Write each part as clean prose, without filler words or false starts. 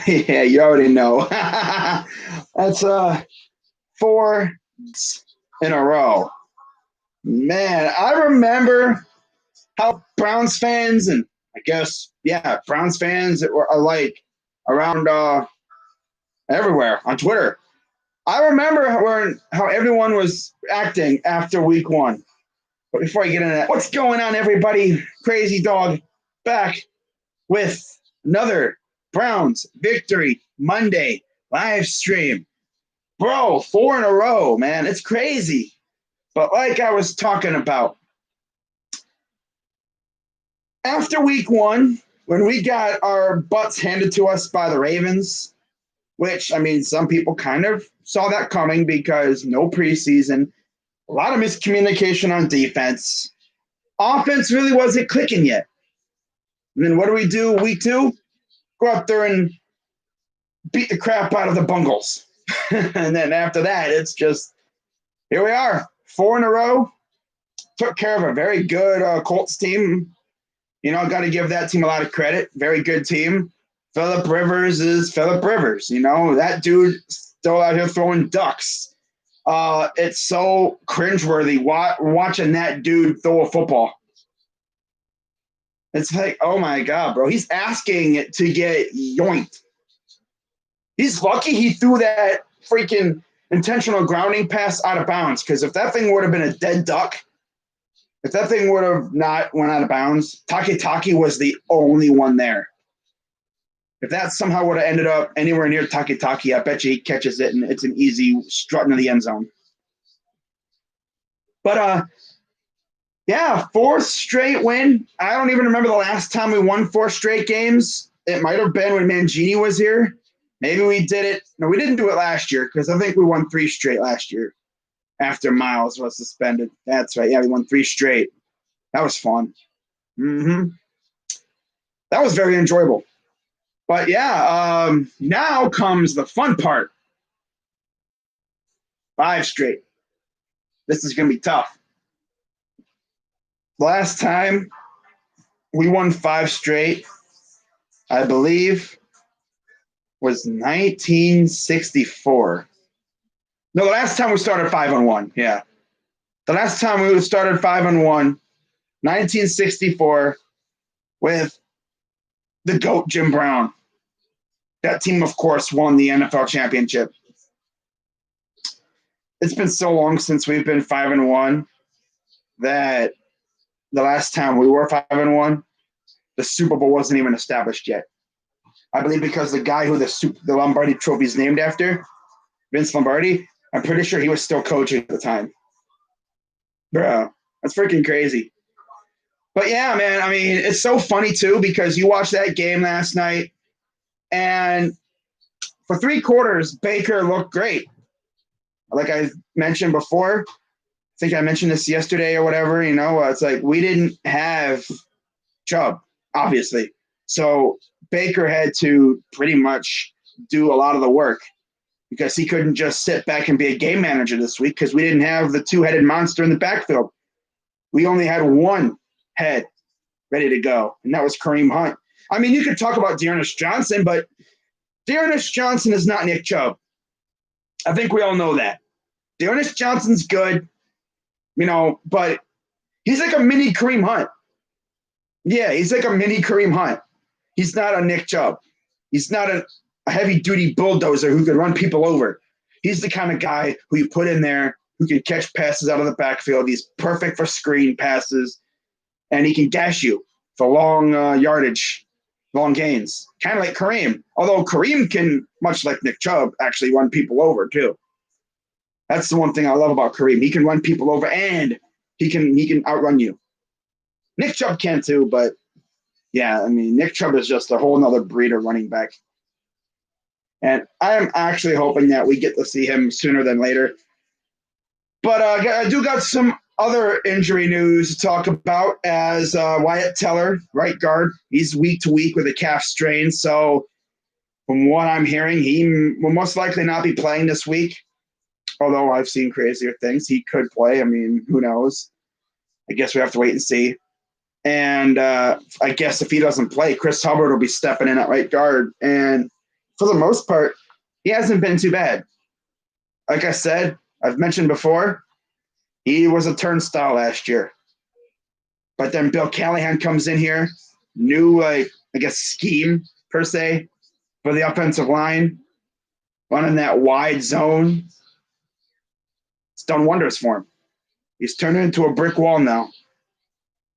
Yeah, you already know. That's 4 in a row. Man, I remember how Browns fans and I guess Browns fans are like around everywhere on Twitter. I remember how everyone was acting after week 1. But before I get into that, what's going on, everybody? Crazy Dog back with another Browns Victory Monday live stream. Bro, 4 in a row, man. It's crazy. But like I was talking about, after week 1, when we got our butts handed to us by the Ravens, which, I mean, some people kind of saw that coming because no preseason, a lot of miscommunication on defense. Offense really wasn't clicking yet. And then what do we do week 2? Go out there and beat the crap out of the Bungles. And then after that, it's just, here we are, 4 in a row. Took care of a very good Colts team. You know, got to give that team a lot of credit. Very good team. Philip Rivers is Philip Rivers. You know, that dude still out here throwing ducks. It's so cringeworthy watching that dude throw a football. It's like, oh my God, bro. He's asking to get yoinked. He's lucky he threw that freaking intentional grounding pass out of bounds, because if that thing would have been a dead duck, if that thing would have not went out of bounds, Takitaki was the only one there. If that somehow would have ended up anywhere near Takitaki, I bet you he catches it and it's an easy strut into the end zone. But, yeah, 4th straight win. I don't even remember the last time we won 4 straight games. It might have been when Mangini was here. Maybe we did it. No, we didn't do it last year because I think we won 3 straight last year after Miles was suspended. That's right. Yeah, we won 3 straight. That was fun. That was very enjoyable. But, yeah, now comes the fun part. 5 straight. This is going to be tough. Last time we won 5 straight, I believe, was 1964. No, the last time we started 5-1. Yeah. The last time we started 5-1, 1964, with the GOAT, Jim Brown. That team, of course, won the NFL championship. It's been so long since we've been 5-1 that the last time we were 5-1, the Super Bowl wasn't even established yet. I believe because the guy who the Lombardi Trophy is named after, Vince Lombardi, I'm pretty sure he was still coaching at the time. Bro, that's freaking crazy. But yeah, man, I mean, it's so funny too because you watched that game last night, and for 3 quarters, Baker looked great. Like I mentioned before, I think I mentioned this yesterday or whatever, you know, it's like we didn't have Chubb, obviously. So Baker had to pretty much do a lot of the work because he couldn't just sit back and be a game manager this week because we didn't have the 2-headed monster in the backfield. We only had 1 head ready to go, and that was Kareem Hunt. I mean, you could talk about Dearness Johnson, but Dearness Johnson is not Nick Chubb. I think we all know that. Dearness Johnson's good, you know, but he's like a mini Kareem Hunt. Yeah, he's like a mini Kareem Hunt. He's not a Nick Chubb. He's not a heavy-duty bulldozer who can run people over. He's the kind of guy who you put in there who can catch passes out of the backfield. He's perfect for screen passes, and he can gash you for long yardage, long gains. Kind of like Kareem. Although Kareem can, much like Nick Chubb, actually run people over too. That's the one thing I love about Kareem. He can run people over, and he can outrun you. Nick Chubb can too, but yeah, I mean, Nick Chubb is just a whole nother breed of running back. And I am actually hoping that we get to see him sooner than later. But I do got some other injury news to talk about as Wyatt Teller, right guard. He's week to week with a calf strain. So From what I'm hearing, he will most likely not be playing this week. Although I've seen crazier things. He could play. I mean, who knows? I guess we have to wait and see. And I guess if he doesn't play, Chris Hubbard will be stepping in at right guard. And for the most part, he hasn't been too bad. Like I said, I've mentioned before, he was a turnstile last year. But then Bill Callahan comes in here, new, scheme per se for the offensive line, running that wide zone. It's done wonders for him. He's turned it into a brick wall now.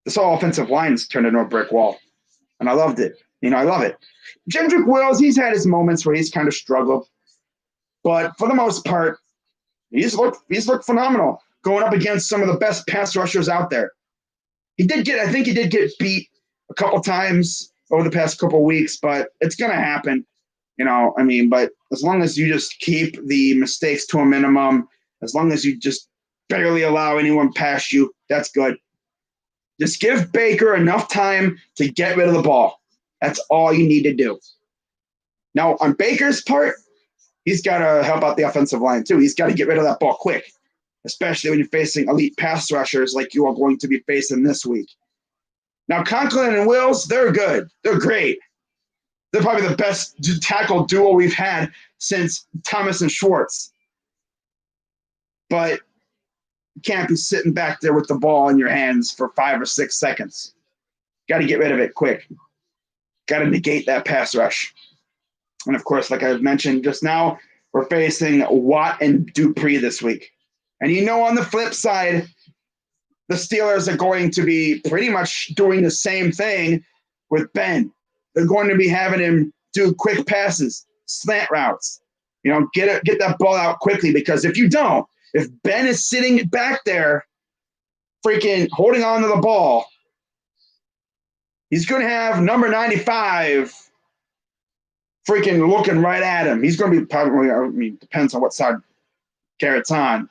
This whole offensive line's turned into a brick wall. And I loved it. I love it. Jedrick Wills, he's had his moments where he's kind of struggled. But for the most part, he's looked phenomenal going up against some of the best pass rushers out there. I think he did get beat a couple times over the past couple weeks, but it's going to happen. But as long as you just keep the mistakes to a minimum, as long as you just barely allow anyone past you, that's good. Just give Baker enough time to get rid of the ball. That's all you need to do. Now, on Baker's part, he's got to help out the offensive line too. He's got to get rid of that ball quick, especially when you're facing elite pass rushers like you are going to be facing this week. Now, Conklin and Wills, they're good. They're great. They're probably the best tackle duo we've had since Thomas and Schwartz. But you can't be sitting back there with the ball in your hands for 5 or 6 seconds. Got to get rid of it quick. Got to negate that pass rush. And, of course, like I've mentioned just now, we're facing Watt and Dupree this week. And on the flip side, the Steelers are going to be pretty much doing the same thing with Ben. They're going to be having him do quick passes, slant routes. Get that ball out quickly, because if you don't, if Ben is sitting back there freaking holding on to the ball, he's going to have number 95 freaking looking right at him. He's going to be probably, depends on what side Garrett's on.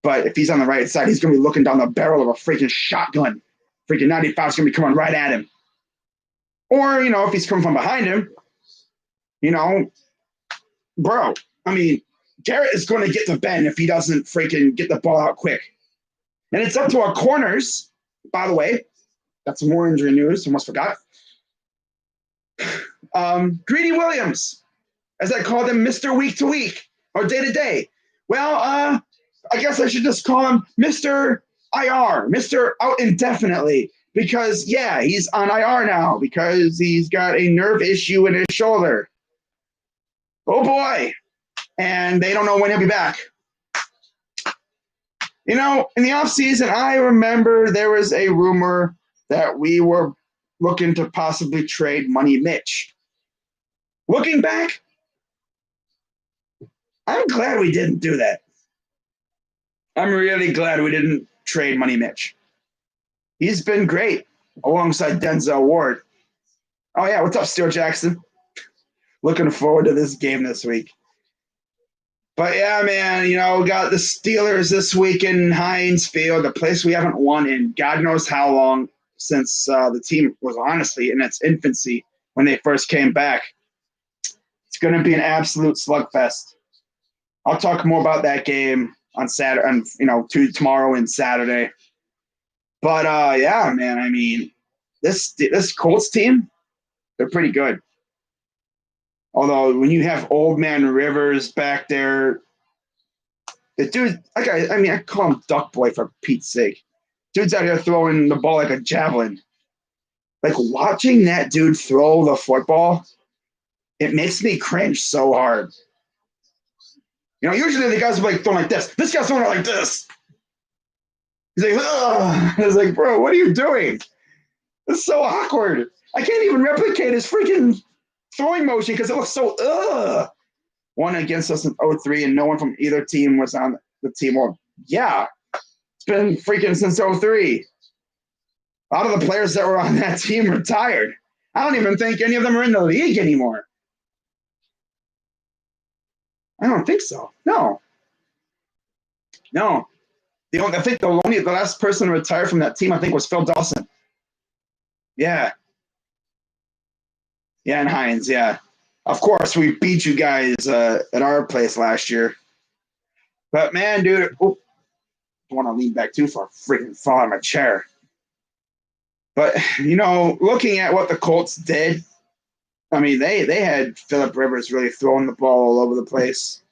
But if he's on the right side, he's going to be looking down the barrel of a freaking shotgun. Freaking 95 is going to be coming right at him. Or, if he's coming from behind him, Garrett is going to get to Ben if he doesn't freaking get the ball out quick. And it's up to our corners, by the way. That's some more injury news. Almost forgot. Greedy Williams, as I call him, Mr. Week to Week or Day to Day. Well, I guess I should just call him Mr. IR, Mr. Out Indefinitely, because, he's on IR now because he's got a nerve issue in his shoulder. Oh, boy. And they don't know when he'll be back. In the offseason, I remember there was a rumor that we were looking to possibly trade Money Mitch. Looking back, I'm glad we didn't do that. I'm really glad we didn't trade Money Mitch. He's been great alongside Denzel Ward. Oh, yeah. What's up, Stuart Jackson? Looking forward to this game this week. But, yeah, man, we got the Steelers this week in Heinz Field, a place we haven't won in God knows how long, since the team was honestly in its infancy when they first came back. It's going to be an absolute slugfest. I'll talk more about that game on Saturday, and tomorrow and Saturday. But man, this Colts team, they're pretty good. Although when you have old man Rivers back there, the dude, I call him Duck Boy for Pete's sake. Dude's out here throwing the ball like a javelin. Like, watching that dude throw the football, it makes me cringe so hard. Usually the guys are throwing like this. This guy's throwing it like this. He's like, ugh. I was like, bro, what are you doing? It's so awkward. I can't even replicate his freaking throwing motion because it looks so ugh. Won against us in 03, and no one from either team was on the team. Well, yeah, it's been freaking since 03. A lot of the players that were on that team retired. I don't even think any of them are in the league anymore. I don't think so. No. I think the last person to retire from that team, I think, was Phil Dawson. Yeah. Yeah, and Hines, yeah. Of course, we beat you guys at our place last year. But man, dude, I want to lean back too far, freaking fall out of my chair. But looking at what the Colts did, I mean, they had Philip Rivers really throwing the ball all over the place.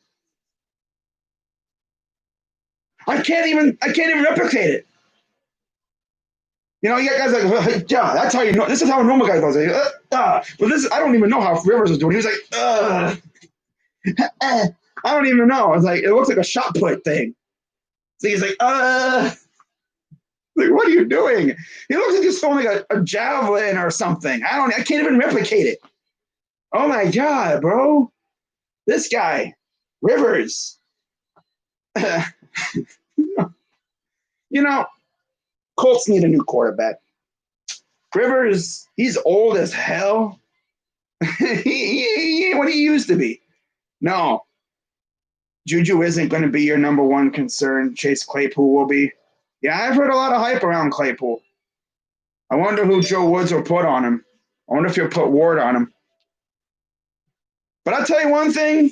I can't even replicate it. You got guys like, yeah, that's how you know. This is how a normal guy goes. Like, but this, I don't even know how Rivers was doing. He was like, I don't even know. It's like, it looks like a shot put thing. So he's like, like, what are you doing? He looks like he's throwing like a javelin or something. I can't even replicate it. Oh my God, bro. This guy, Rivers. Colts need a new quarterback. Rivers, he's old as hell. he ain't what he used to be. No. Juju isn't going to be your number one concern. Chase Claypool will be. Yeah, I've heard a lot of hype around Claypool. I wonder who Joe Woods will put on him. I wonder if he'll put Ward on him. But I'll tell you one thing.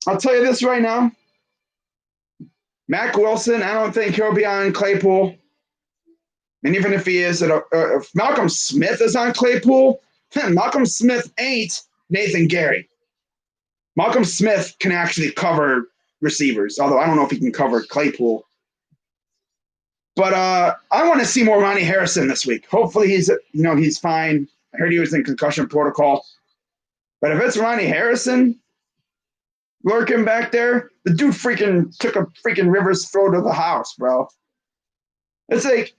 I'll tell you this right now. Mack Wilson, I don't think he'll be on Claypool. And even if he is, if Malcolm Smith is on Claypool, Malcolm Smith ain't Nathan Gary. Malcolm Smith can actually cover receivers, although I don't know if he can cover Claypool. But I want to see more Ronnie Harrison this week. Hopefully he's fine. I heard he was in concussion protocol. But if it's Ronnie Harrison lurking back there, the dude freaking took a freaking Rivers throw to the house, bro. It's like,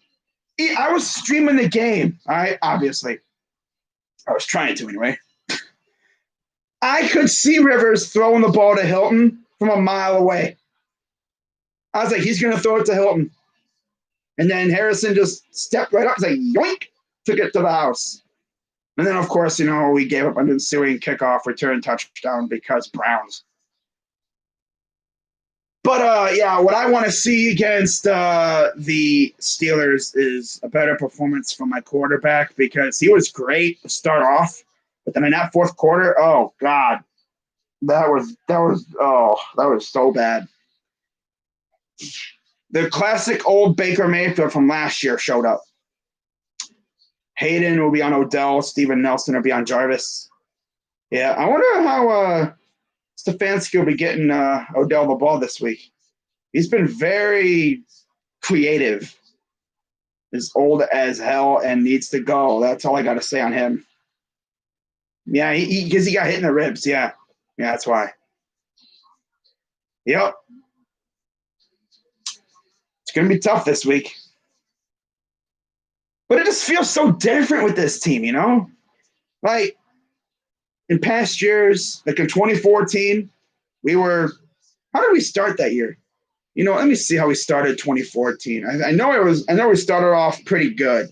I was streaming the game, all right, obviously. I was trying to anyway. I could see Rivers throwing the ball to Hilton from a mile away. I was like, he's going to throw it to Hilton. And then Harrison just stepped right up. He's like, yoink, took it to the house. And then, of course, we gave up on the ensuing kickoff return touchdown because Browns. But, yeah, what I want to see against the Steelers is a better performance from my quarterback because he was great to start off. But then in that fourth quarter, oh, God, that was so bad. The classic old Baker Mayfield from last year showed up. Hayden will be on Odell. Steven Nelson will be on Jarvis. Yeah, I wonder how Stefanski will be getting Odell the ball this week. He's been very creative. Is old as hell and needs to go. That's all I got to say on him. Yeah, because he got hit in the ribs. Yeah, that's why. Yep. It's going to be tough this week. But it just feels so different with this team, Like, in past years, like in 2014, how did we start that year? Let me see how we started 2014. I know we started off pretty good.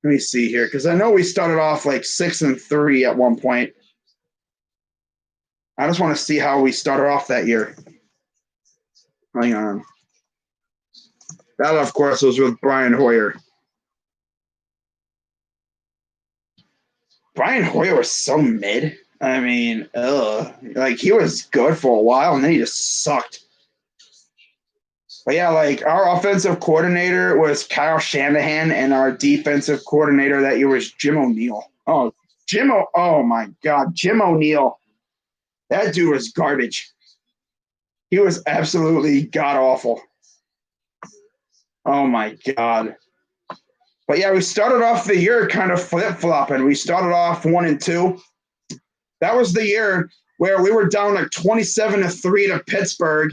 Let me see here, because I know we started off like 6-3 at one point. I just want to see how we started off that year. Hang on. That, of course, was with Brian Hoyer. Brian Hoyer was so mid. I mean, like he was good for a while, and then he just sucked. But yeah, like our offensive coordinator was Kyle Shanahan, and our defensive coordinator that year was Jim O'Neill. Oh my God, Jim O'Neill. That dude was garbage. He was absolutely god awful. Oh my God. But yeah, we started off the year kind of flip-flopping. We started off 1-2. That was the year where we were down like 27-3 to Pittsburgh.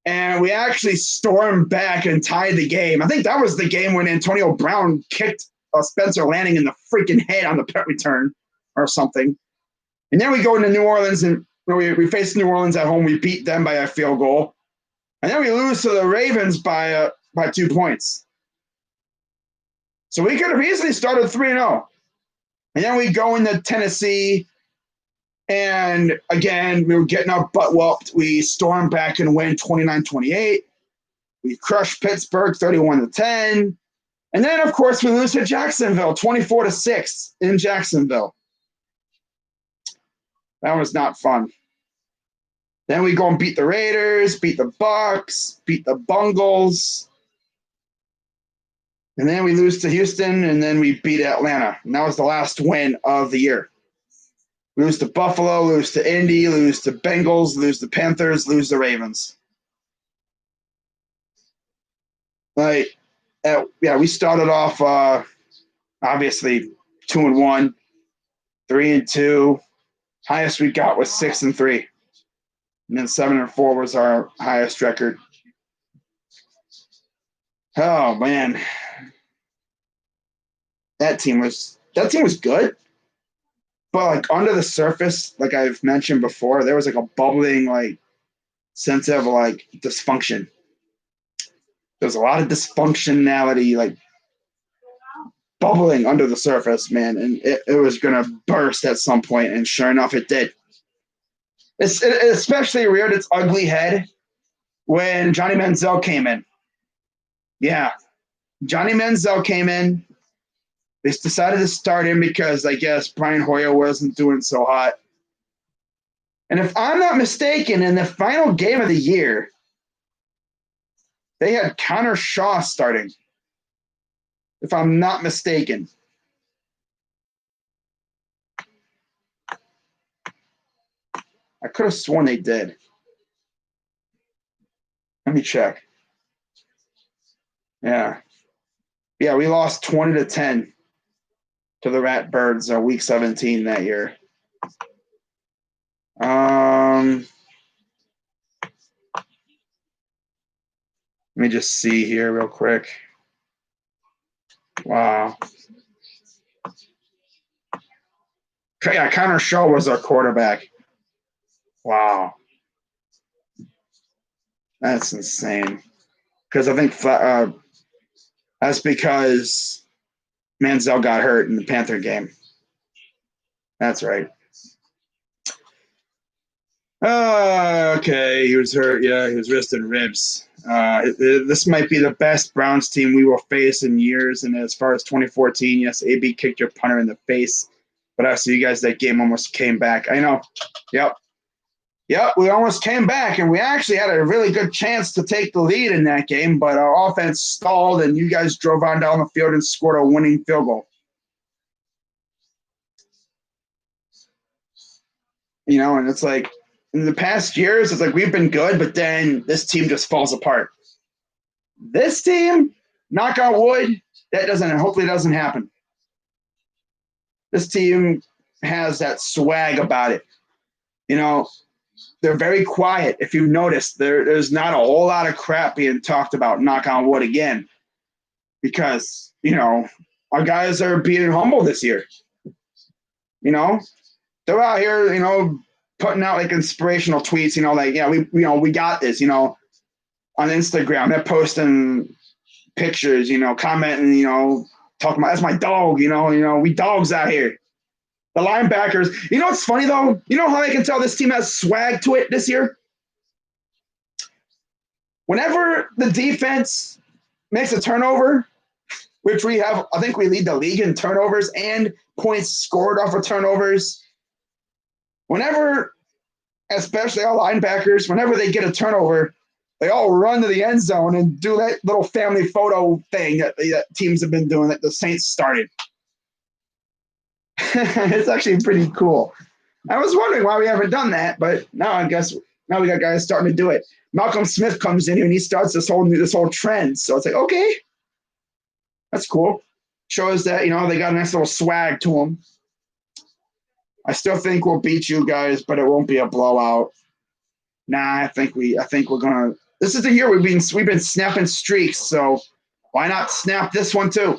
And we actually stormed back and tied the game. I think that was the game when Antonio Brown kicked Spencer Lanning in the freaking head on the punt return or something. And then we go into New Orleans and we face New Orleans at home. We beat them by a field goal. And then we lose to the Ravens by 2 points. So we could have easily started 3-0. And then we go into Tennessee. And again, we were getting our butt whooped. We storm back and win 29-28. We crush Pittsburgh 31-10. And then, of course, we lose to Jacksonville 24-6 in Jacksonville. That was not fun. Then we go and beat the Raiders, beat the Bucks, beat the Bungles. And then we lose to Houston, and then we beat Atlanta. And that was the last win of the year. Lose to Buffalo, lose to Indy, lose to Bengals, lose to Panthers, lose to Ravens. We started off obviously 2-1, 3-2. Highest we got was 6-3. And then 7-4 was our highest record. Oh man. That team was good. But like under the surface, like I've mentioned before, there was like a bubbling like sense of like dysfunction. There's a lot of dysfunctionality like bubbling under the surface, man, and it was gonna burst at some point, and sure enough, it did. It especially reared its ugly head when Johnny Manziel came in. Yeah, Johnny Manziel came in. They decided to start him because I guess Brian Hoyer wasn't doing so hot. And if I'm not mistaken, in the final game of the year, they had Connor Shaw starting. If I'm not mistaken. I could have sworn they did. Let me check. Yeah. Yeah, we lost 20-10 to the Ratbirds week 17 that year. Let me just see here real quick. Wow. Yeah, Connor Shaw was our quarterback. Wow. That's insane. Because I think that's because Manziel got hurt in the Panther game. That's right. Okay, he was hurt. Yeah, he was wrist and ribs. This might be the best Browns team we will face in years. And as far as 2014, yes, AB kicked your punter in the face. But I see you guys, that game almost came back. I know. Yep, we almost came back, and we actually had a really good chance to take the lead in that game, but our offense stalled, and you guys drove on down the field and scored a winning field goal. You know, and it's like in the past years, it's like we've been good, but then this team just falls apart. This team, knock on wood, hopefully doesn't happen. This team has that swag about it. You know, they're very quiet. If you've noticed, there's not a whole lot of crap being talked about, knock on wood again, because, you know, our guys are being humble this year. You know, they're out here, you know, putting out like inspirational tweets, you know, like, yeah, we got this, you know, on Instagram. They're posting pictures, you know, commenting, you know, talking about, that's my dog, you know, we dogs out here. The linebackers. You know what's funny, though? You know how I can tell this team has swag to it this year? Whenever the defense makes a turnover, which we have, I think we lead the league in turnovers and points scored off of turnovers. Whenever, especially our linebackers, whenever they get a turnover, they all run to the end zone and do that little family photo thing that teams have been doing that the Saints started. It's actually pretty cool. I was wondering why we haven't done that, but now we got guys starting to do it. Malcolm Smith comes in here and he starts this whole trend. So it's like, okay, that's cool. Shows that, you know, they got a nice little swag to them. I still think we'll beat you guys, but it won't be a blowout. Nah, I think we're gonna. This is the year we've been snapping streaks, so why not snap this one too?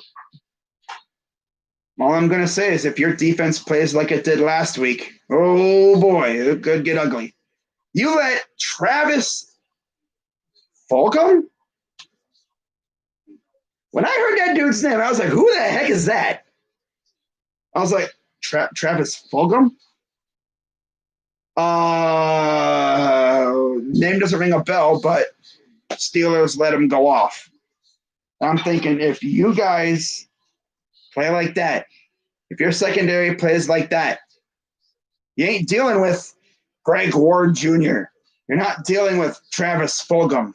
All I'm gonna say is if your defense plays like it did last week, oh boy, it could get ugly. You let Travis Fulgham? When I heard that dude's name, I was like, who the heck is that? I was like, Travis Fulgham? Name doesn't ring a bell, but Steelers let him go off. I'm thinking if you guys play like that, if your secondary plays like that, You ain't dealing with Greg Ward Jr. You're not dealing with Travis Fulgham.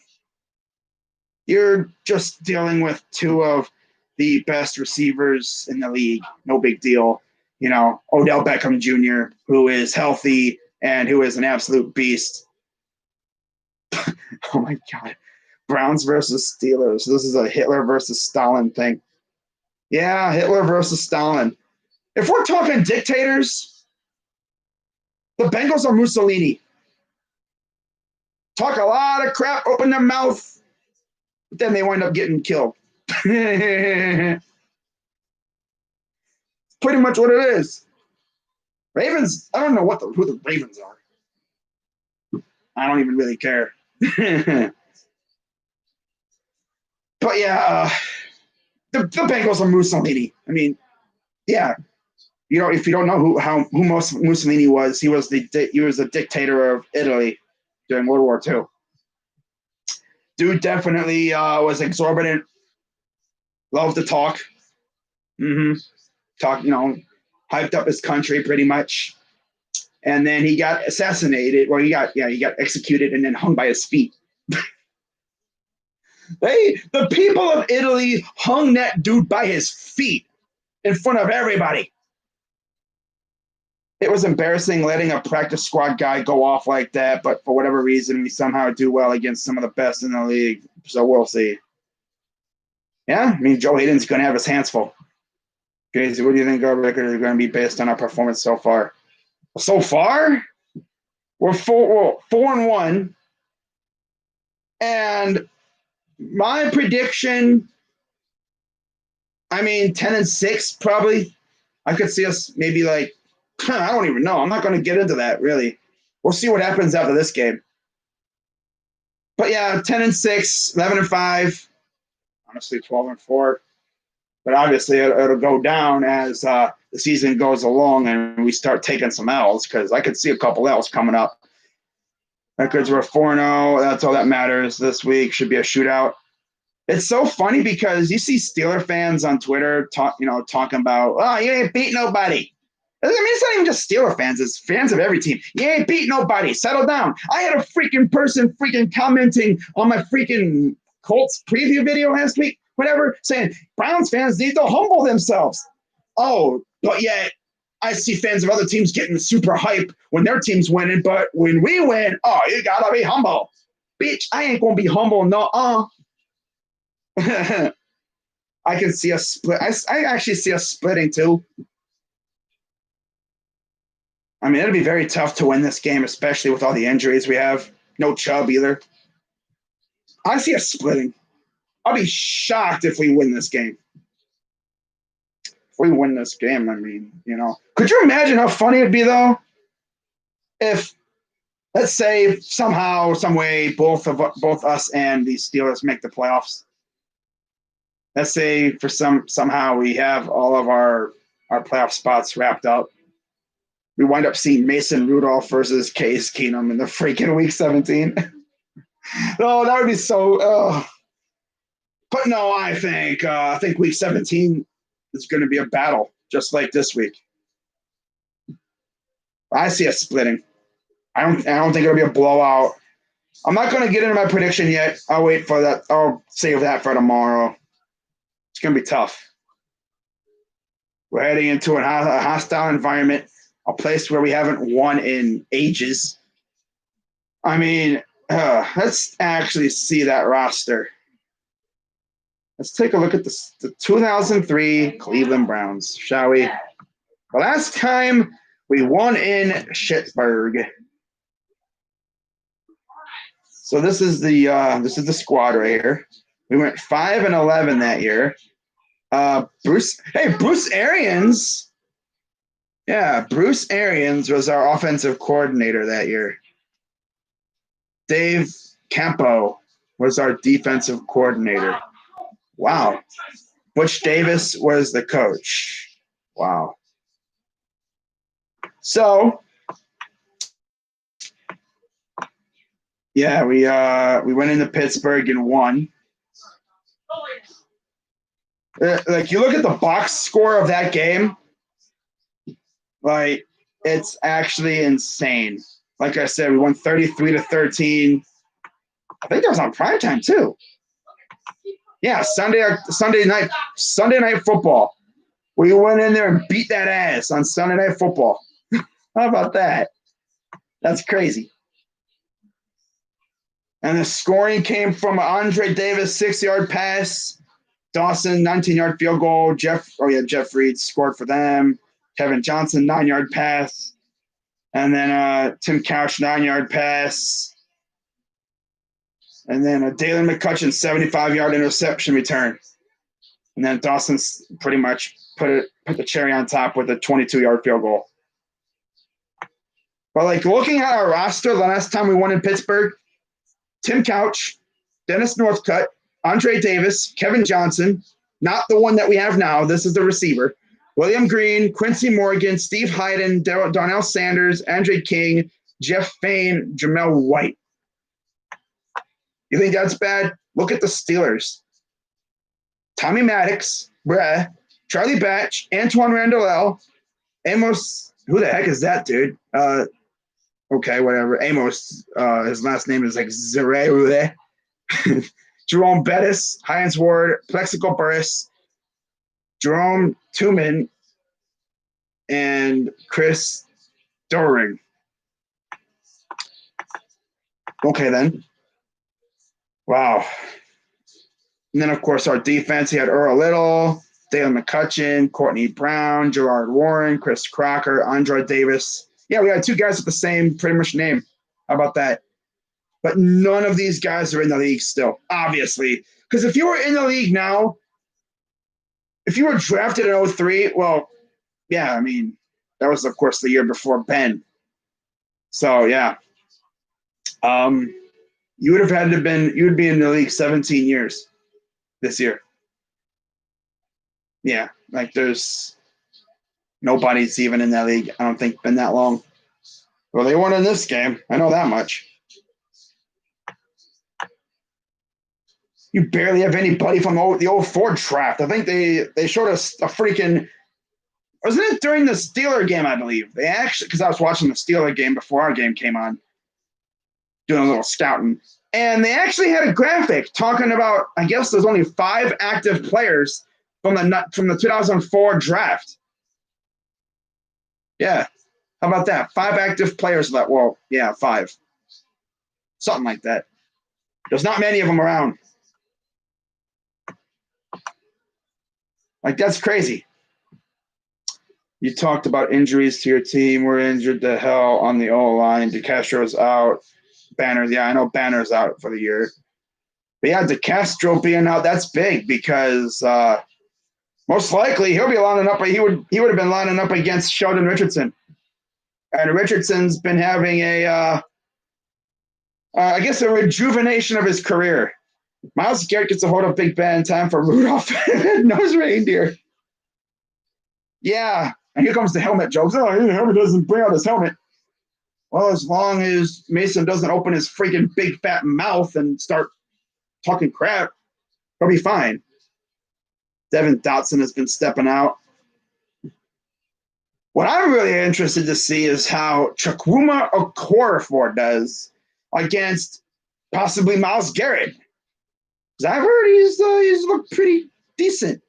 You're just dealing with two of the best receivers in the league. No big deal. You know, Odell Beckham Jr., who is healthy and who is an absolute beast. Oh my God. Browns versus Steelers. This is a Hitler versus Stalin thing. Yeah, Hitler versus Stalin. If we're talking dictators, the Bengals are Mussolini. Talk a lot of crap, open their mouth, but then they wind up getting killed. Pretty much what it is. Ravens, I don't know who the Ravens are. I don't even really care. But yeah, the Bengals are Mussolini. I mean, yeah, you know, if you don't know who Mussolini was, he was a dictator of Italy during World War II. Dude definitely was exorbitant. Loved to talk. Talk, you know, hyped up his country pretty much. And then he got assassinated, or he got executed and then hung by his feet. The people of Italy hung that dude by his feet in front of everybody. It was embarrassing letting a practice squad guy go off like that, but for whatever reason, we somehow do well against some of the best in the league. So we'll see. Yeah, I mean, Joe Hayden's going to have his hands full. Casey, what do you think our record is going to be based on our performance so far? So far, we're 4-1, and my prediction, I mean, 10-6 probably. I could see us maybe like, I don't even know. I'm not going to get into that really. We'll see what happens after this game. But yeah, 10-6, 11-5, honestly 12-4. But obviously it'll go down as the season goes along and we start taking some L's, because I could see a couple L's coming up. Because we're 4-0, that's all that matters. This week should be a shootout. It's so funny because you see Steeler fans on Twitter talking about, oh, you ain't beat nobody. I mean, it's not even just Steeler fans. It's fans of every team. You ain't beat nobody. Settle down. I had a freaking person commenting on my freaking Colts preview video last week, whatever, saying Browns fans need to humble themselves. Oh, but yet I see fans of other teams getting super hype when their team's winning, but when we win, oh, you got to be humble. Bitch, I ain't going to be humble, no. I can see us split. I actually see us splitting too. I mean, it'll be very tough to win this game, especially with all the injuries we have. No Chubb either. I see us splitting. I'll be shocked if we win this game. If we win this game, I mean, you know. Could you imagine how funny it'd be, though, if, let's say, somehow, some way, both us and the Steelers make the playoffs? Let's say for somehow we have all of our playoff spots wrapped up. We wind up seeing Mason Rudolph versus Case Keenum in the freaking week 17. Oh, that would be so. But no, I think week 17 is going to be a battle, just like this week. I see us splitting. I don't think it'll be a blowout. I'm not going to get into my prediction yet. I'll wait for that. I'll save that for tomorrow. It's going to be tough. We're heading into a hostile environment, a place where we haven't won in ages. I mean, let's actually see that roster. Let's take a look at the 2003 Cleveland Browns, shall we? The last time we won in Pittsburgh. So this is the squad right here. We went 5-11 that year. Bruce Arians. Yeah, Bruce Arians was our offensive coordinator that year. Dave Campo was our defensive coordinator. Wow. Butch Davis was the coach. Wow. So, yeah, we went into Pittsburgh and won. Like, you look at the box score of that game, like, It's actually insane. Like I said, we won 33-13. I think that was on primetime too. Yeah, Sunday night football. We went in there and beat that ass on Sunday Night Football. How about that? That's crazy. And the scoring came from Andre Davis, 6-yard pass. Dawson, 19-yard field goal. Jeff Reed scored for them. Kevin Johnson, 9-yard pass. And then Tim Couch, 9-yard pass. And then Dalen McCutcheon, 75-yard interception return. And then Dawson's pretty much put the cherry on top with a 22-yard field goal. But like looking at our roster, the last time we won in Pittsburgh, Tim Couch, Dennis Northcutt, Andre Davis, Kevin Johnson, not the one that we have now. This is the receiver. William Green, Quincy Morgan, Steve Hayden, Darnell Sanders, Andre King, Jeff Fain, Jamel White. You think that's bad? Look at the Steelers. Tommy Maddox, Charlie Batch, Antoine Randall, Amos. Who the heck is that dude? Okay, whatever. Amos. His last name is like Zere. Jerome Bettis, Hines Ward, Plexico Burris, Jerome Tuman, and Chris Doring. Okay, then. Wow. And then, of course, our defense, he had Earl Little, Dale McCutcheon, Courtney Brown, Gerard Warren, Chris Crocker, Andre Davis. Yeah, we had two guys with the same pretty much name. How about that? But none of these guys are in the league still, obviously. Because if you were in the league now, if you were drafted in 03, well, yeah, I mean, that was, of course, the year before Ben. So, yeah. You would have had to been, you would be in the league 17 years this year. Yeah, like there's nobody's even in that league. I don't think been that long. Well, they won in this game. I know that much. You barely have anybody from the 04 draft. I think they showed us a freaking – wasn't it during the Steeler game, I believe? They actually – because I was watching the Steeler game before our game came on, doing a little scouting. And they actually had a graphic talking about, I guess there's only 5 active players from the 2004 draft. Yeah. How about that? 5 active players left. Well, yeah, 5. Something like that. There's not many of them around. Like, that's crazy. You talked about injuries to your team. We're injured to hell on the O-line. DeCastro's out. Banner, yeah, I know Banner's out for the year. But yeah, DeCastro being out, that's big because most likely he'll be lining up. He would have been lining up against Sheldon Richardson. And Richardson's been having I guess a rejuvenation of his career. Myles Garrett gets a hold of Big Ben in time for Rudolph Nose Reindeer. Yeah, and here comes the helmet jokes. Oh, the helmet doesn't bring out his helmet. Well, as long as Mason doesn't open his freaking big fat mouth and start talking crap, he'll be fine. Devin Dotson has been stepping out. What I'm really interested to see is how Chukwuma Okorafor does against possibly Myles Garrett. Because I've heard he's looked pretty decent.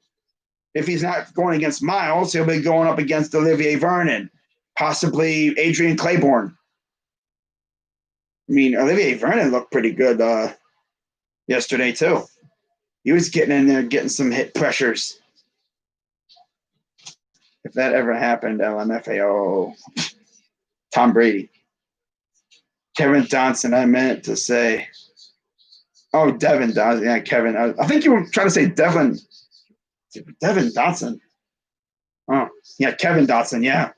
If he's not going against Myles, he'll be going up against Olivier Vernon, possibly Adrian Claiborne. I mean, Olivier Vernon looked pretty good yesterday, too. He was getting in there, getting some hit pressures. If that ever happened, LMFAO, Tom Brady. Kevin Johnson, I meant to say. Oh, Devin Johnson. Yeah, Kevin. I think you were trying to say Devin Dotson. Oh, yeah, Kevin Dotson, yeah.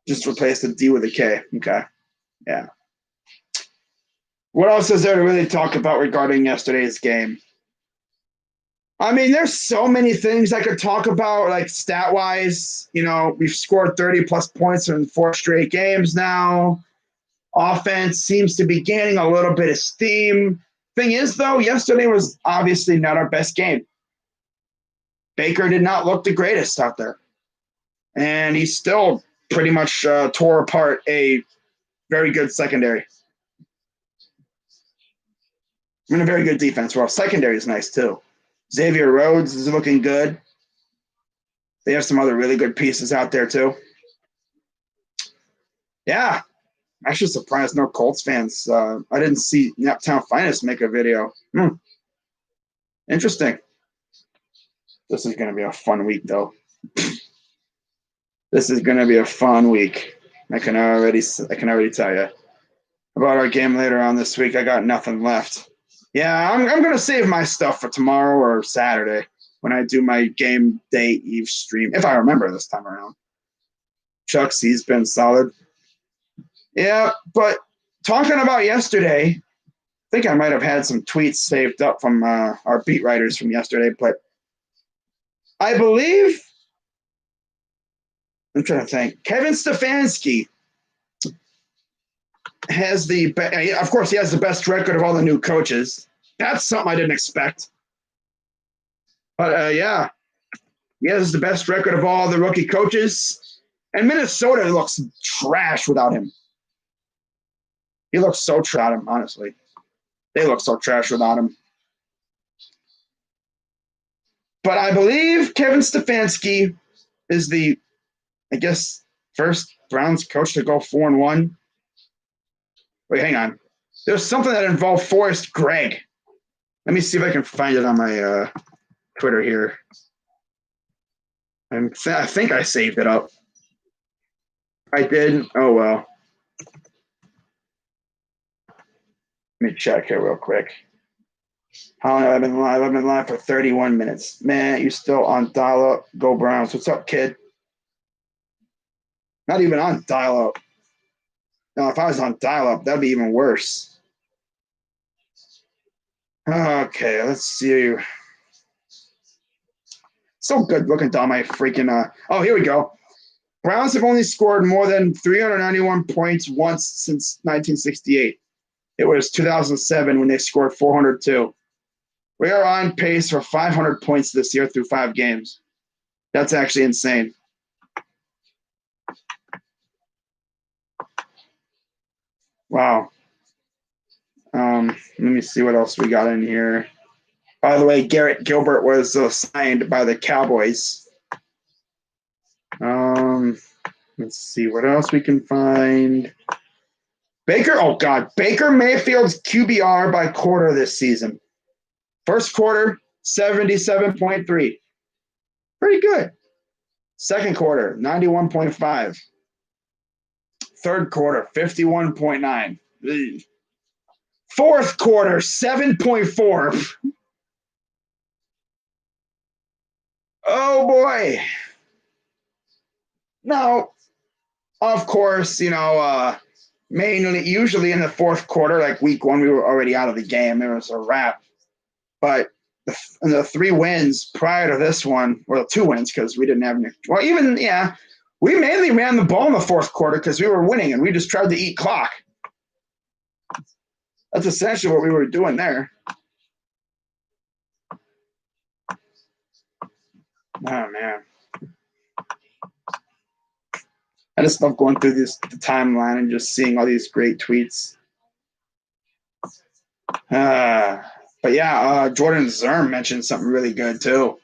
Just replace the D with a K. Okay. Yeah. What else is there to really talk about regarding yesterday's game? I mean, there's so many things I could talk about, like stat-wise. You know, we've scored 30-plus points in 4 straight games now. Offense seems to be gaining a little bit of steam. Thing is, though, yesterday was obviously not our best game. Baker did not look the greatest out there. And he's still pretty much tore apart a very good secondary. I mean, a very good defense. Well, secondary is nice too. Xavier Rhodes is looking good. They have some other really good pieces out there too. Yeah, I'm actually surprised no Colts fans. I didn't see Naptown Finest make a video. Interesting. This is going to be a fun week, though. This is going to be a fun week. I can already tell you. About our game later on this week, I got nothing left. Yeah, I'm going to save my stuff for tomorrow or Saturday when I do my game day eve stream, if I remember this time around. Chuck's, he's been solid. Yeah, but talking about yesterday, I think I might have had some tweets saved up from our beat writers from yesterday, but I believe, I'm trying to think, Kevin Stefanski has of course, he has the best record of all the new coaches. That's something I didn't expect. But yeah, he has the best record of all the rookie coaches. And Minnesota looks trash without him. He looks so trash, honestly. They look so trash without him. But I believe Kevin Stefanski is the, I guess, first Browns coach to go 4-1. Wait, hang on. There's something that involved Forrest Gregg. Let me see if I can find it on my Twitter here. I think I saved it up. I did. Oh, well. Let me check here real quick. How long have I been live? I've been live for 31 minutes. Man, you still on dial-up. Go Browns. What's up, kid? Not even on dial-up. No, if I was on dial-up, that'd be even worse. Okay, let's see. So good looking down my freaking oh, here we go. Browns have only scored more than 391 points once since 1968. It was 2007 when they scored 402. We are on pace for 500 points this year through 5 games. That's actually insane. Wow. Let me see what else we got in here. By the way, Garrett Gilbert was signed by the Cowboys. Let's see what else we can find. Baker Mayfield's QBR by quarter this season. First quarter, 77.3. Pretty good. Second quarter, 91.5. Third quarter, 51.9. Fourth quarter, 7.4. Oh, boy. Now, of course, usually in the fourth quarter, like week 1, we were already out of the game. It was a wrap. But the 3 wins prior to this one, or the 2 wins, because we didn't have any. Well, we mainly ran the ball in the fourth quarter because we were winning, and we just tried to eat clock. That's essentially what we were doing there. Oh, man. I just love going through the timeline and just seeing all these great tweets. But yeah, Jordan Zerm mentioned something really good too.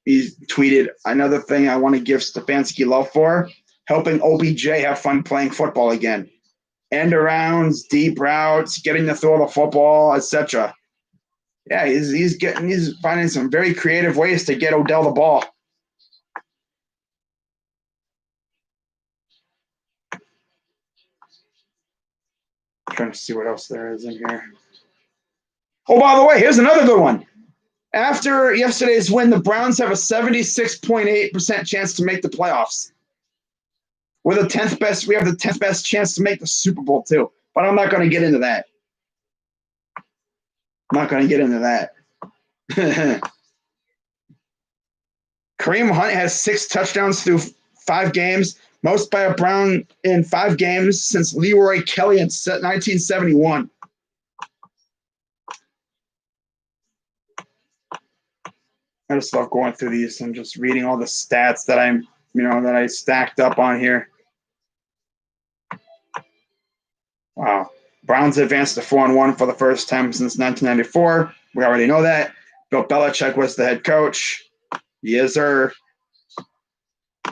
He tweeted, another thing I want to give Stefanski love for, helping OBJ have fun playing football again. End arounds, deep routes, getting to throw the football, etc. Yeah, he's finding some very creative ways to get Odell the ball. I'm trying to see what else there is in here. Oh, by the way, here's another good one. After yesterday's win, the Browns have a 76.8% chance to make the playoffs. We have the 10th best chance to make the Super Bowl too. But I'm not going to get into that. Kareem Hunt has 6 touchdowns through 5 games, most by a Brown in 5 games since Leroy Kelly in 1971. I just love going through these and just reading all the stats that I that I stacked up on here. Wow. Browns advanced to 4-1 for the first time since 1994. We already know that. Bill Belichick was the head coach. Yes, sir.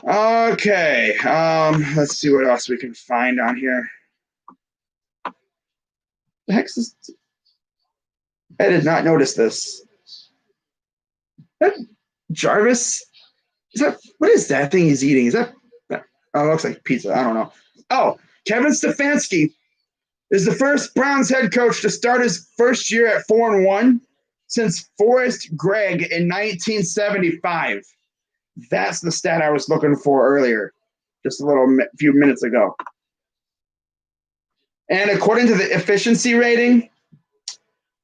Okay. Let's see what else we can find on here. The heck is this? I did not notice this. That Jarvis? What is that thing he's eating? Is that oh, it looks like pizza. I don't know. Oh, Kevin Stefanski is the first Browns head coach to start his first year at 4-1 since Forrest Gregg in 1975. That's the stat I was looking for earlier, just a few minutes ago. And according to the efficiency rating,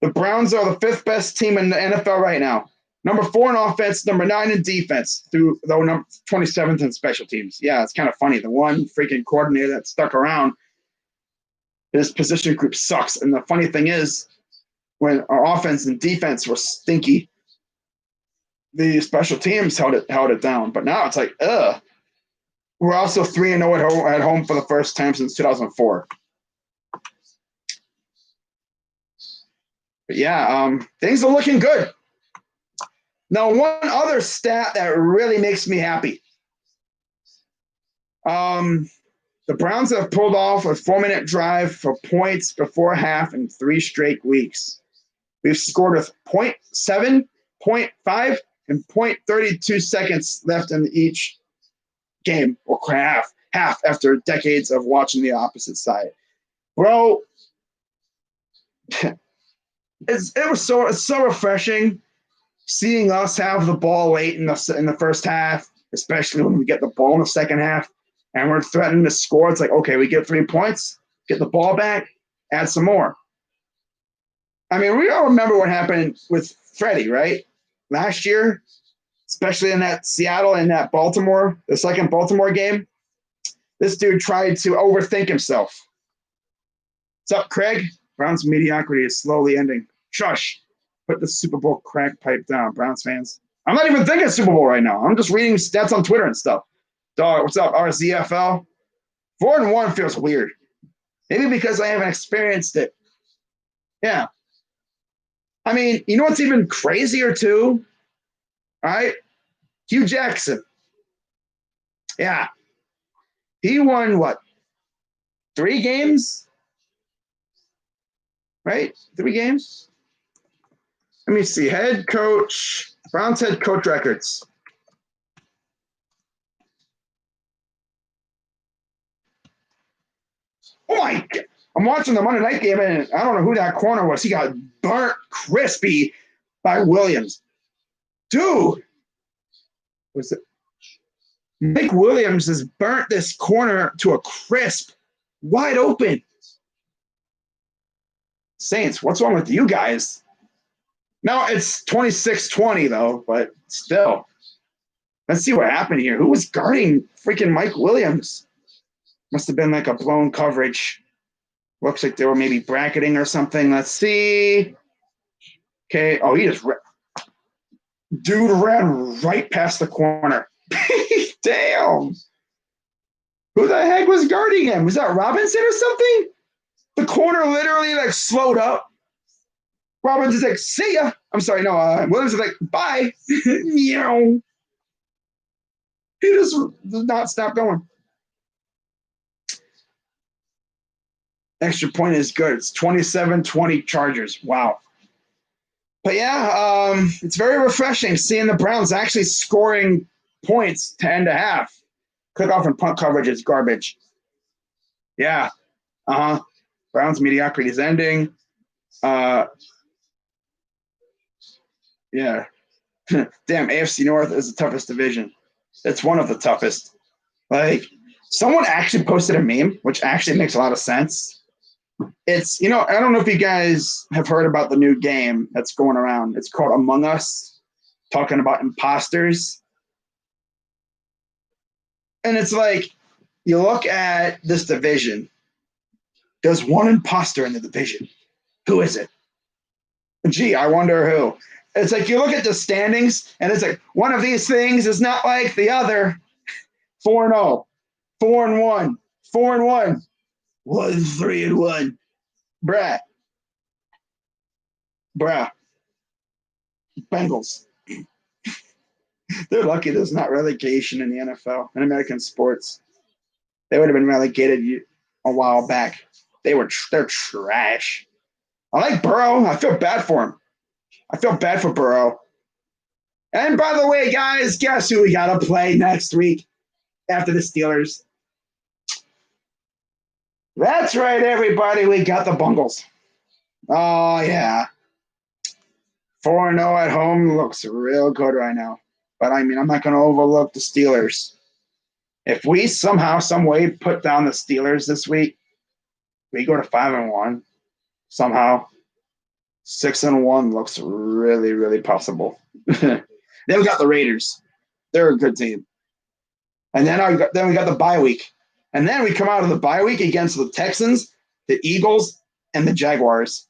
the Browns are the 5th best team in the NFL right now. Number 4 in offense, number 9 in defense, though number 27th in special teams. Yeah, it's kind of funny. The one freaking coordinator that stuck around, his position group sucks. And the funny thing is, when our offense and defense were stinky, the special teams held it down. But now it's like, ugh. We're also 3-0 at home for the first time since 2004. But yeah, things are looking good. Now, one other stat that really makes me happy. The Browns have pulled off a 4-minute drive for points before half in 3 straight weeks. We've scored with 0.7, 0.5, and 0.32 seconds left in each game, or half after decades of watching the opposite side. Bro, it's so refreshing seeing us have the ball late in the first half, especially when we get the ball in the second half and we're threatening to score. It's like, okay, we get 3 points, get the ball back, add some more. I mean, we all remember what happened with Freddie, right? Last year, especially in that Seattle and that Baltimore, the second Baltimore game, this dude tried to overthink himself. What's up, Craig? Browns' mediocrity is slowly ending. Shush. Put the Super Bowl crack pipe down, Browns fans. I'm not even thinking Super Bowl right now. I'm just reading stats on Twitter and stuff. Dog, what's up, RZFL? 4-1 feels weird. Maybe because I haven't experienced it. Yeah. I mean, you know what's even crazier too? All right? Hugh Jackson. Yeah. He won what? 3 games? Right? 3 games? Let me see. Head coach, Browns head coach records. Oh my God. I'm watching the Monday night game, and I don't know who that corner was. He got burnt crispy by Williams. Dude, was it? Mike Williams has burnt this corner to a crisp, wide open. Saints, what's wrong with you guys? No, it's 26-20, though, but still. Let's see what happened here. Who was guarding freaking Mike Williams? Must have been like a blown coverage. Looks like they were maybe bracketing or something. Let's see. Okay. Oh, he just dude ran right past the corner. Damn. Who the heck was guarding him? Was that Robinson or something? The corner literally like slowed up. Robinson's like, see ya. I'm sorry, no. Williams is like, bye. Meow. He just did not stop going. Extra point is good. It's 27-20 Chargers. Wow. But yeah, it's very refreshing seeing the Browns actually scoring points to end a half. Kickoff and punt coverage is garbage. Yeah. Browns mediocrity is ending. Yeah. Damn, AFC North is the toughest division. It's one of the toughest. Like, someone actually posted a meme, which actually makes a lot of sense. It's, I don't know if you guys have heard about the new game that's going around. It's called Among Us, talking about imposters. And it's like, you look at this division. There's one imposter in the division. Who is it? Gee, I wonder who. It's like you look at the standings, and it's like one of these things is not like the other. 4-0, 4-1, 4-1, 3-1. Bruh. Bengals. They're lucky there's not relegation in the NFL in American sports. They would have been relegated a while back. They're trash. I like Burrow. I feel bad for him. I feel bad for Burrow. And by the way, guys, guess who we got to play next week after the Steelers? That's right, everybody. We got the Bungles. Oh, yeah. 4-0 at home looks real good right now. But, I mean, I'm not going to overlook the Steelers. If we somehow, some way put down the Steelers this week, we go to 5-1 somehow. 6-1 looks really, really possible. Then we got the Raiders. They're a good team. And then we got the bye week. And then we come out of the bye week against the Texans, the Eagles, and the Jaguars.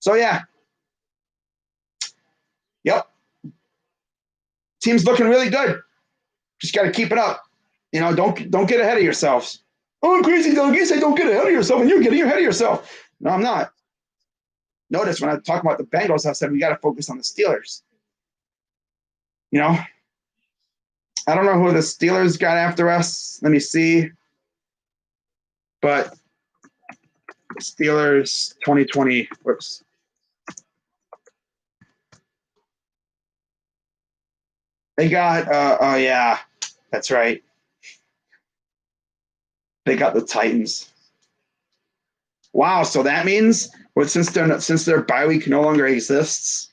So, yeah. Yep. Team's looking really good. Just got to keep it up. You know, don't get ahead of yourselves. Oh, crazy dog, you say don't get ahead of yourself, and you're getting ahead of yourself. No, I'm not. Notice when I talk about the Bengals, I said we got to focus on the Steelers. You know, I don't know who the Steelers got after us. Let me see. But Steelers 2020. Whoops. They got, oh, yeah, that's right. They got the Titans. Wow, so that means since their bye week no longer exists,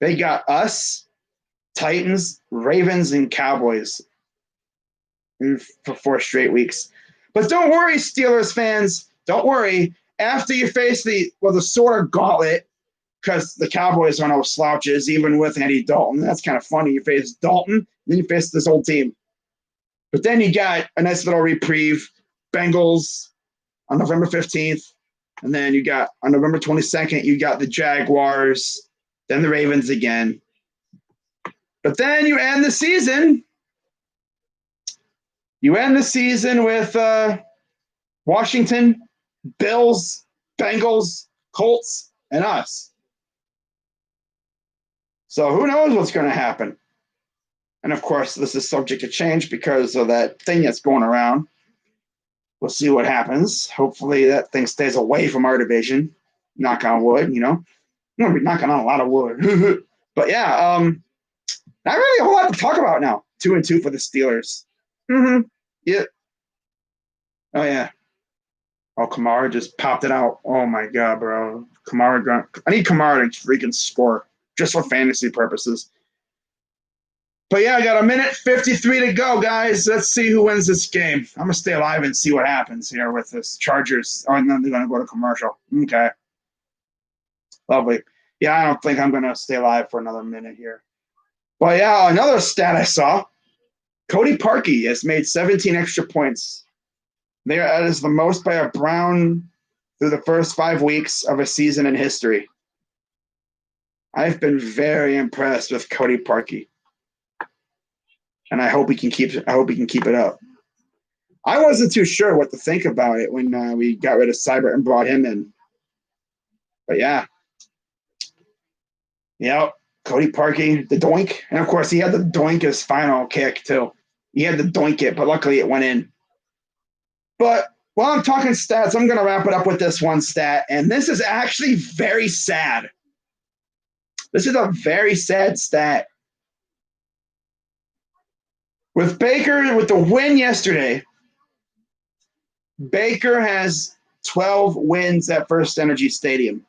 they got us, Titans, Ravens, and Cowboys for 4 straight weeks. But don't worry, Steelers fans. Don't worry. After you face the sort of gauntlet, because the Cowboys are no slouches, even with Andy Dalton. That's kind of funny. You face Dalton, then you face this whole team. But then you got a nice little reprieve. Bengals on November 15th. And then you got on November 22nd, you got the Jaguars, then the Ravens again. But then you end the season. You end the season with Washington, Bills, Bengals, Colts, and us. So who knows what's going to happen? And, of course, this is subject to change because of that thing that's going around. We'll see what happens. Hopefully that thing stays away from our division. Knock on wood, you know. I'm going to be knocking on a lot of wood. But, yeah, not really a whole lot to talk about now. 2-2 for the Steelers. Yeah. Oh, yeah. Oh, Kamara just popped it out. Oh, my God, bro. I need Kamara to freaking score just for fantasy purposes. But, yeah, I got a minute 53 to go, guys. Let's see who wins this game. I'm going to stay alive and see what happens here with this Chargers. Oh, and then they're going to go to commercial. Okay. Lovely. Yeah, I don't think I'm going to stay alive for another minute here. But, yeah, another stat I saw. Cody Parkey has made 17 extra points. That is the most by a Brown through the first 5 weeks of a season in history. I've been very impressed with Cody Parkey. And I hope he can keep it up. I wasn't too sure what to think about it when we got rid of Seibert and brought him in. But yeah. Yep. Cody Parkey, the doink. And of course he had the doink as final kick too. He had to doink it, but luckily it went in. But while I'm talking stats, I'm going to wrap it up with this one stat. And this is actually very sad. This is a very sad stat. With Baker, with the win yesterday, Baker has 12 wins at First Energy Stadium,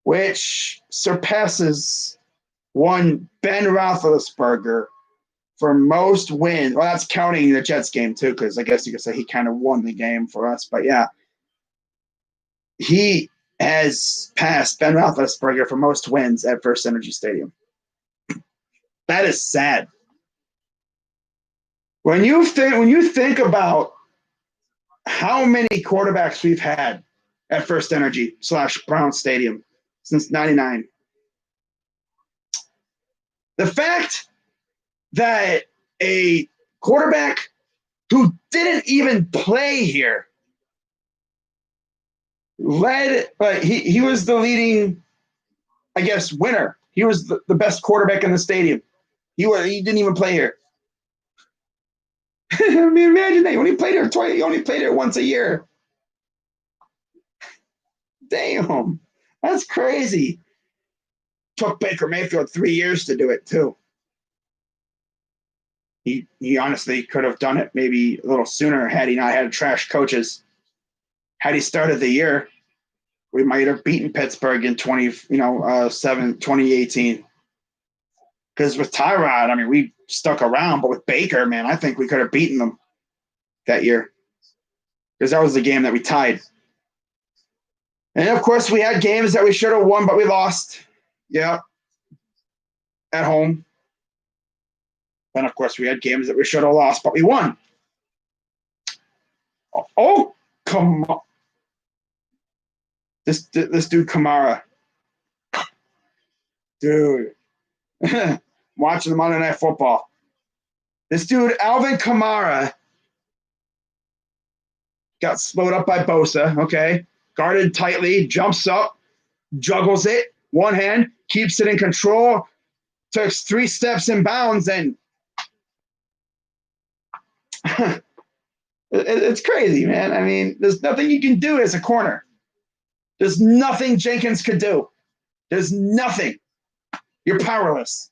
which surpasses one Ben Roethlisberger for most wins. Well, that's counting the Jets game too, because I guess you could say he kind of won the game for us. But yeah, he has passed Ben Roethlisberger for most wins at First Energy Stadium. That is sad. When you think about how many quarterbacks we've had at First Energy / Brown Stadium since '99, the fact that a quarterback who didn't even play here led, but he was the leading, I guess, winner. He was the best quarterback in the stadium. He didn't even play here. I mean, imagine that. He only played here twice. He only played here once a year. Damn, that's crazy. Took Baker Mayfield 3 years to do it too. He honestly could have done it maybe a little sooner had he not had trash coaches. Had he started the year, we might have beaten Pittsburgh in 2018. Because with Tyrod, I mean, we stuck around, but with Baker, man, I think we could have beaten them that year. Because that was the game that we tied. And of course, we had games that we should have won, but we lost. Yeah. At home. And of course, we had games that we should have lost, but we won. Oh, come on. This dude, Kamara. Dude. Watching the Monday Night Football. This dude, Alvin Kamara, got slowed up by Bosa, okay? Guarded tightly, jumps up, juggles it, one hand, keeps it in control, takes 3 steps in bounds, and it's crazy, man. I mean, there's nothing you can do as a corner. There's nothing Jenkins could do. There's nothing. You're powerless.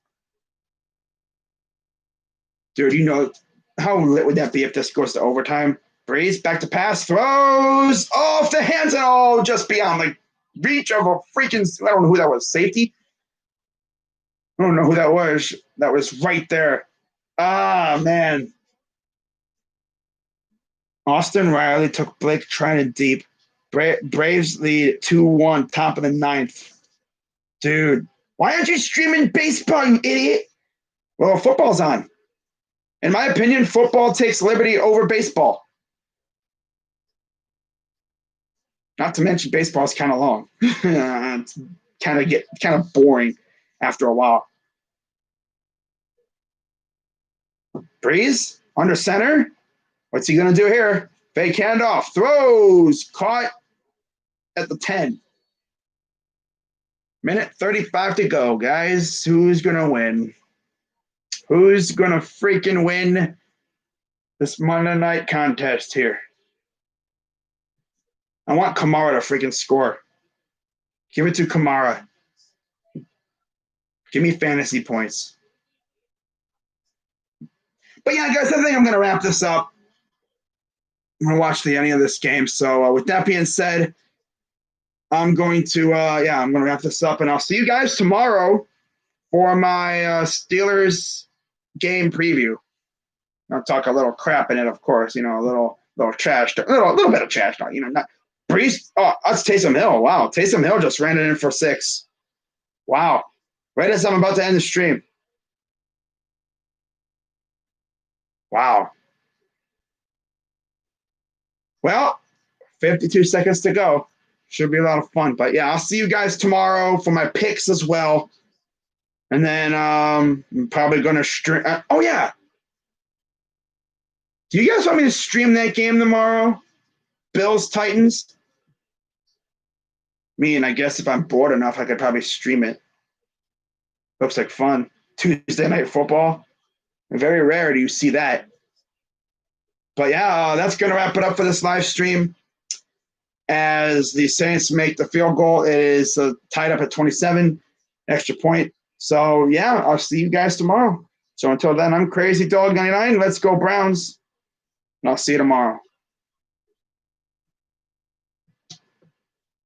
Dude, you know, how lit would that be if this goes to overtime? Breeze, back to pass, throws off the hands and all just beyond the reach of a freaking, I don't know who that was, safety? I don't know who that was. That was right there. Ah, man. Austin Riley took Blake Trinan deep. Braves lead 2-1, top of the 9th. Dude, why aren't you streaming baseball, you idiot? Well, football's on. In my opinion, football takes liberty over baseball. Not to mention baseball is kind of long. It's kind of boring after a while. Breeze under center. What's he going to do here? Fake handoff. Throws. Caught at the 10. Minute 35 to go, guys. Who's going to win? Who's going to freaking win this Monday night contest here? I want Kamara to freaking score. Give it to Kamara. Give me fantasy points. But yeah, guys, I think I'm going to wrap this up. I'm going to watch the ending of this game. So with that being said, I'm going to wrap this up, and I'll see you guys tomorrow for my Steelers game preview. I'll talk a little crap in it, of course. You know, a little trash, a little bit of trash. You know, not Breeze. Oh, that's Taysom Hill. Wow, Taysom Hill just ran it in for 6. Wow, right as I'm about to end the stream. Wow. Well, 52 seconds to go. Should be a lot of fun. But yeah, I'll see you guys tomorrow for my picks as well. And then I'm probably going to stream. Oh, yeah. Do you guys want me to stream that game tomorrow? Bills, Titans? I guess if I'm bored enough, I could probably stream it. Looks like fun. Tuesday Night Football. Very rare do you see that. But yeah, that's going to wrap it up for this live stream. As the Saints make the field goal, it is tied up at 27, extra point. So yeah, I'll see you guys tomorrow. So until then, I'm Crazy Dog 99. Let's go Browns. And I'll see you tomorrow.